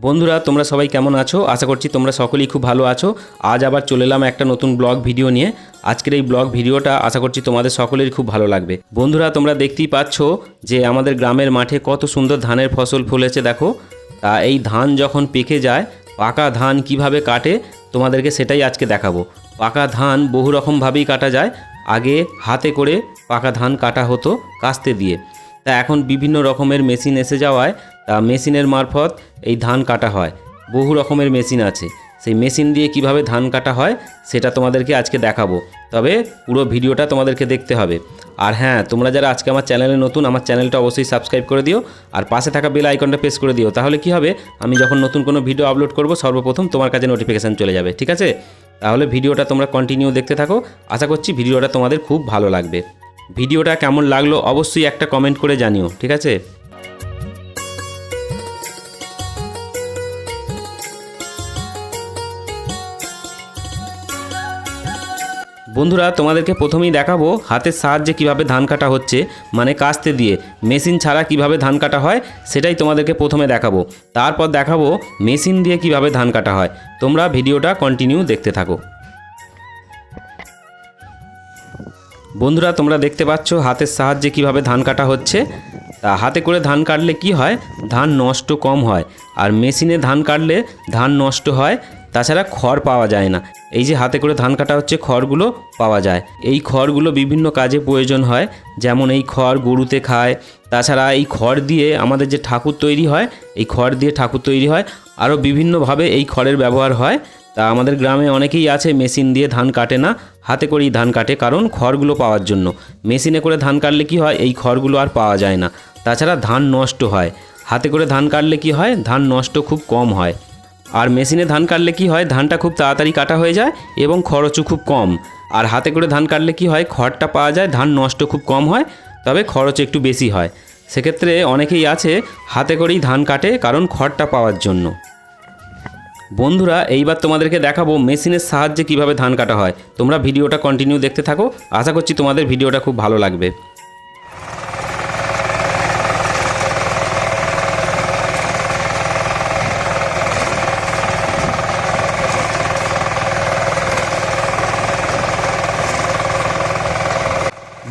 বন্ধুরা তোমরা সবাই কেমন আছো? আশা করছি তোমরা সকলেই খুব ভালো আছো। আজ আবার চলে এলাম একটা নতুন ব্লগ ভিডিও নিয়ে। আজকের এই ব্লগ ভিডিওটা আশা করছি তোমাদের সকলেরই খুব ভালো লাগবে। বন্ধুরা তোমরা দেখতেই পাচ্ছ যে আমাদের গ্রামের মাঠে কত সুন্দর ধানের ফসল ফলেছে দেখো। তা এই ধান যখন পেকে যায়, পাকা ধান কিভাবে কাটে তোমাদেরকে সেটাই আজকে দেখাবো। পাকা ধান বহু রকমভাবেই কাটা যায়। আগে হাতে করে পাকা ধান কাটা হতো কাস্তে দিয়ে, তা এখন বিভিন্ন রকমের মেশিন এসে যাওয়ায় তা মেশিনের মারফত এই ধান কাটা হয়। বহু রকমের মেশিন আছে, সেই মেশিন দিয়ে কিভাবে ধান কাটা হয় সেটা তোমাদেরকে আজকে দেখাবো। তবে পুরো ভিডিওটা তোমাদেরকে দেখতে হবে। আর হ্যাঁ, তোমরা যারা আজকে আমার চ্যানেলে নতুন, আমার চ্যানেলটা অবশ্যই সাবস্ক্রাইব করে দিও আর পাশে থাকা বেল আইকনটা প্রেস করে দিও। তাহলে কি হবে, আমি যখন নতুন কোনো ভিডিও আপলোড করব সর্বপ্রথম তোমার কাছে নোটিফিকেশান চলে যাবে। ঠিক আছে, তাহলে ভিডিওটা তোমরা কন্টিনিউ দেখতে থাকো। আশা করছি ভিডিওটা তোমাদের খুব ভালো লাগবে। ভিডিওটা কেমন লাগলো অবশ্যই একটা কমেন্ট করে জানিও, ঠিক আছে? বন্ধুরা তোমাদেরকে প্রথমেই দেখাবো হাতের সাহায্যে কিভাবে ধান কাটা হচ্ছে, মানে কাস্তে দিয়ে। মেশিন ছাড়া কিভাবে ধান কাটা হয় সেটাই তোমাদেরকে প্রথমে দেখাবো। তারপর দেখাবো মেশিন দিয়ে কিভাবে ধান কাটা হয়। তোমরা ভিডিওটা কন্টিনিউ দেখতে থাকো। বন্ধুরা তোমরা দেখতে পাচ্ছ হাতের সাহায্যে কিভাবে ধান কাটা হচ্ছে। তা হাতে করে ধান কাটলে কি হয়, ধান নষ্ট কম হয়। আর মেশিনে ধান কাটলে ধান নষ্ট হয়, তাছাড়া খড় পাওয়া যায় না। এই যে হাতে করে ধান কাটা হচ্ছে, খড়গুলো পাওয়া যায়। এই খড়গুলো বিভিন্ন কাজে প্রয়োজন হয়, যেমন এই খড় গরুতে খায়। তাছাড়া এই খড় দিয়ে আমাদের যে ঠাকুর তৈরি হয়, এই খড় দিয়ে ঠাকুর তৈরি হয়। আরও বিভিন্নভাবে এই খড়ের ব্যবহার হয়। তা আমাদের গ্রামে অনেকেই আছে মেশিন দিয়ে ধান কাটে না, হাতে করেই ধান কাটে, কারণ খড়গুলো পাওয়ার জন্য। মেশিনে করে ধান কাটলে কি হয়, এই খড়গুলো আর পাওয়া যায় না। তাছাড়া ধান নষ্ট হয়। হাতে করে ধান কাটলে কি হয়, ধান নষ্ট খুব কম হয়। আর মেশিনে ধান কাটলে কি হয়, ধানটা খুব তাড়াতাড়ি কাটা হয়ে যায় এবং খরচও খুব কম। আর হাতে করে ধান কাটলে কি হয়, খড়টা পাওয়া যায়, ধান নষ্ট খুব কম হয়, তবে খরচ একটু বেশি হয়। সেক্ষেত্রে অনেকেই আছে হাতে করেই ধান কাটে, কারণ খড়টা পাওয়ার জন্য। বন্ধুরা এইবার তোমাদেরকে দেখাবো মেশিনের সাহায্যে কিভাবে ধান কাটা হয়। তোমরা ভিডিওটা কন্টিনিউ দেখতে থাকো। আশা করছি তোমাদের ভিডিওটা খুব ভালো লাগবে।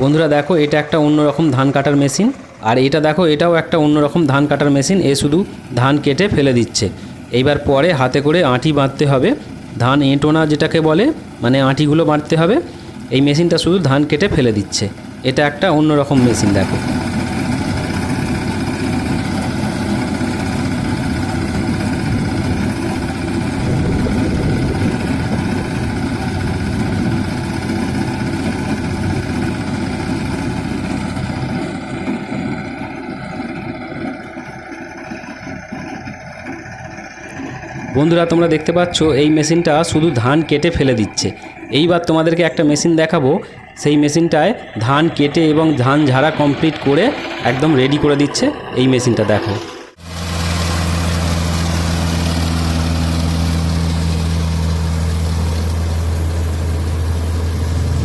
বন্ধুরা দেখো, এটা একটা অন্যরকম ধান কাটার মেশিন। আর এটা দেখো, এটাও একটা অন্যরকম ধান কাটার মেশিন। এ শুধু ধান কেটে ফেলে দিচ্ছে। এইবার পরে হাতে করে আঁটি বাঁধতে হবে, ধান এঁটোনা যেটাকে বলে, মানে আঁটিগুলো বাঁধতে হবে। এই মেশিনটা শুধু ধান কেটে ফেলে দিচ্ছে। এটা একটা অন্যরকম মেশিন দেখো। বন্ধুরা তোমরা দেখতে পাচ্ছ এই মেশিনটা শুধু ধান কেটে ফেলে দিচ্ছে। এইবার তোমাদেরকে একটা মেশিন দেখাবো, সেই মেশিনটায় ধান কেটে এবং ধান ঝাড়া কমপ্লিট করে একদম রেডি করে দিচ্ছে। এই মেশিনটা দেখো।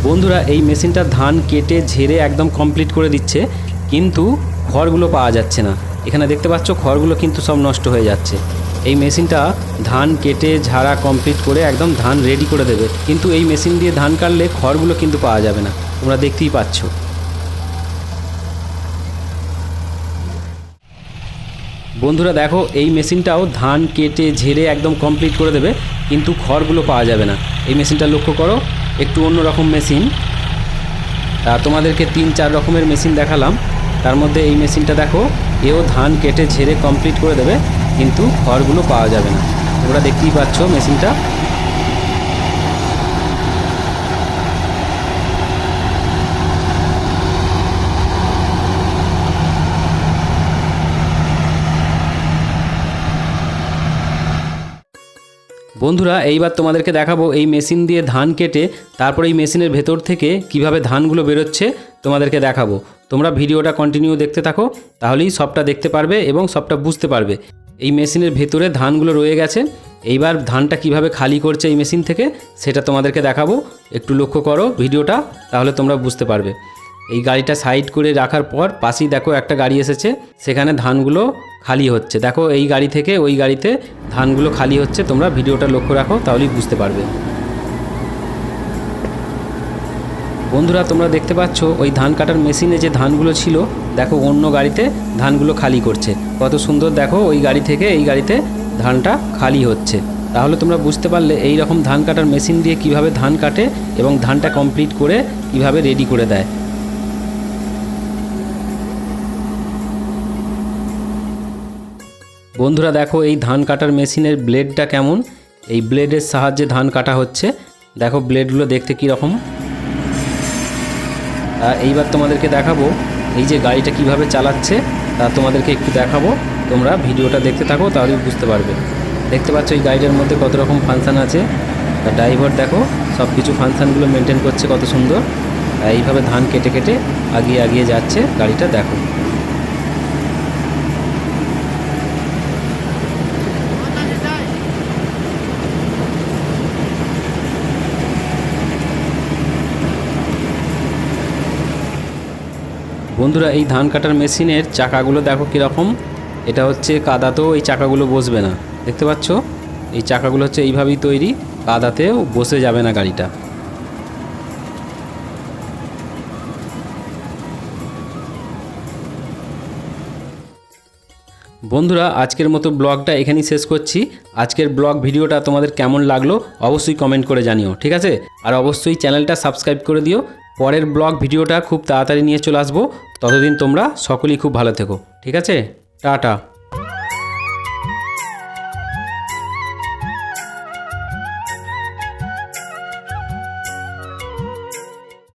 বন্ধুরা এই মেশিনটা ধান কেটে ঝেড়ে একদম কমপ্লিট করে দিচ্ছে, কিন্তু খড়গুলো পাওয়া যাচ্ছে না। এখানে দেখতে পাচ্ছ খড়গুলো কিন্তু সব নষ্ট হয়ে যাচ্ছে। এই মেশিনটা ধান কেটে ঝাড়া কমপ্লিট করে একদম ধান রেডি করে দেবে, কিন্তু এই মেশিন দিয়ে ধান কাটলে খড়গুলো কিন্তু পাওয়া যাবে না। তোমরা দেখতেই পাচ্ছ। বন্ধুরা দেখো, এই মেশিনটাও ধান কেটে ঝেড়ে একদম কমপ্লিট করে দেবে, কিন্তু খড়গুলো পাওয়া যাবে না। এই মেশিনটা লক্ষ্য করো, একটু অন্যরকম মেশিন। তা তোমাদেরকে 3-4 রকমের মেশিন দেখালাম, তার মধ্যে এই মেশিনটা দেখো, এও ধান কেটে ঝেড়ে কমপ্লিট করে দেবে, কিন্তু খড়গুলো পাওয়া যাবে না। তোমরা দেখতেই পাচ্ছ মেশিনটা। বন্ধুরা এইবার তোমাদেরকে দেখাবো এই মেশিন দিয়ে ধান কেটে তারপর এই মেশিনের ভেতর থেকে কিভাবে ধানগুলো বেরোচ্ছে তোমাদেরকে দেখাবো। তোমরা ভিডিওটা কন্টিনিউ দেখতে থাকো, তাহলেই সবটা দেখতে পারবে এবং সবটা বুঝতে পারবে। এই মেশিনের ভেতরে ধানগুলো রয়ে গেছে, এইবার ধানটা কিভাবে খালি করছে এই মেশিন থেকে সেটা তোমাদেরকে দেখাবো। একটু লক্ষ্য করো ভিডিওটা, তাহলে তোমরা বুঝতে পারবে। এই গাড়িটা সাইড করে রাখার পর পাশেই দেখো একটা গাড়ি এসেছে, সেখানে ধানগুলো খালি হচ্ছে। দেখো এই গাড়ি থেকে ওই গাড়িতে ধানগুলো খালি হচ্ছে, তোমরা ভিডিওটা লক্ষ্য রাখো তাহলেই বুঝতে পারবে। বন্ধুরা তোমরা দেখতে পাচ্ছ ওই ধান কাটার মেশিনে যে ধানগুলো ছিল, দেখো অন্য গাড়িতে ধানগুলো খালি করছে। কত সুন্দর দেখো ওই গাড়ি থেকে এই গাড়িতে ধানটা খালি হচ্ছে। তাহলে তোমরা বুঝতে পারলে এই রকম ধান কাটার মেশিন দিয়ে কিভাবে ধান কাটে এবং ধানটা কমপ্লিট করে কিভাবে রেডি করে দেয়। বন্ধুরা দেখো এই ধান কাটার মেশিনের ব্লেডটা কেমন, এই ব্লেডের সাহায্যে ধান কাটা হচ্ছে। দেখো ব্লেডগুলো দেখতে কীরকম। এইবার তোমাদেরকে দেখাবো এই যে গাড়িটা কিভাবে চালাচ্ছে, তা তোমাদেরকে একটু দেখাবো। তোমরা ভিডিওটা দেখতে থাকো তাহলেই বুঝতে পারবে। দেখতে পাচ্ছ এই গাড়িটার মধ্যে কত রকম ফাংশান আছে। ড্রাইভার দেখো সব কিছু ফাংশানগুলো মেনটেন করছে কত সুন্দর। এইভাবে ধান কেটে কেটে আগিয়ে আগিয়ে যাচ্ছে গাড়িটা। দেখো বন্ধুরা এই ধান কাটার মেশিনের চাকাগুলো দেখো কীরকম। এটা হচ্ছে কাদাতেও এই চাকাগুলো বসবে না। দেখতে পাচ্ছ এই চাকাগুলো হচ্ছে এইভাবেই তৈরি, কাদাতেও বসে যাবে না গাড়িটা। বন্ধুরা আজকের মতো ব্লগটা এখানেই শেষ করছি। আজকের ব্লগ ভিডিওটা তোমাদের কেমন লাগলো অবশ্যই কমেন্ট করে জানিও, ঠিক আছে? আর অবশ্যই চ্যানেলটা সাবস্ক্রাইব করে দিও। পরের ব্লগ ভিডিওটা খুব তাড়াতাড়ি নিয়ে চলে আসবো। ততদিন তোমরা সকলেই খুব ভালো থেকো, ঠিক আছে? টাটা।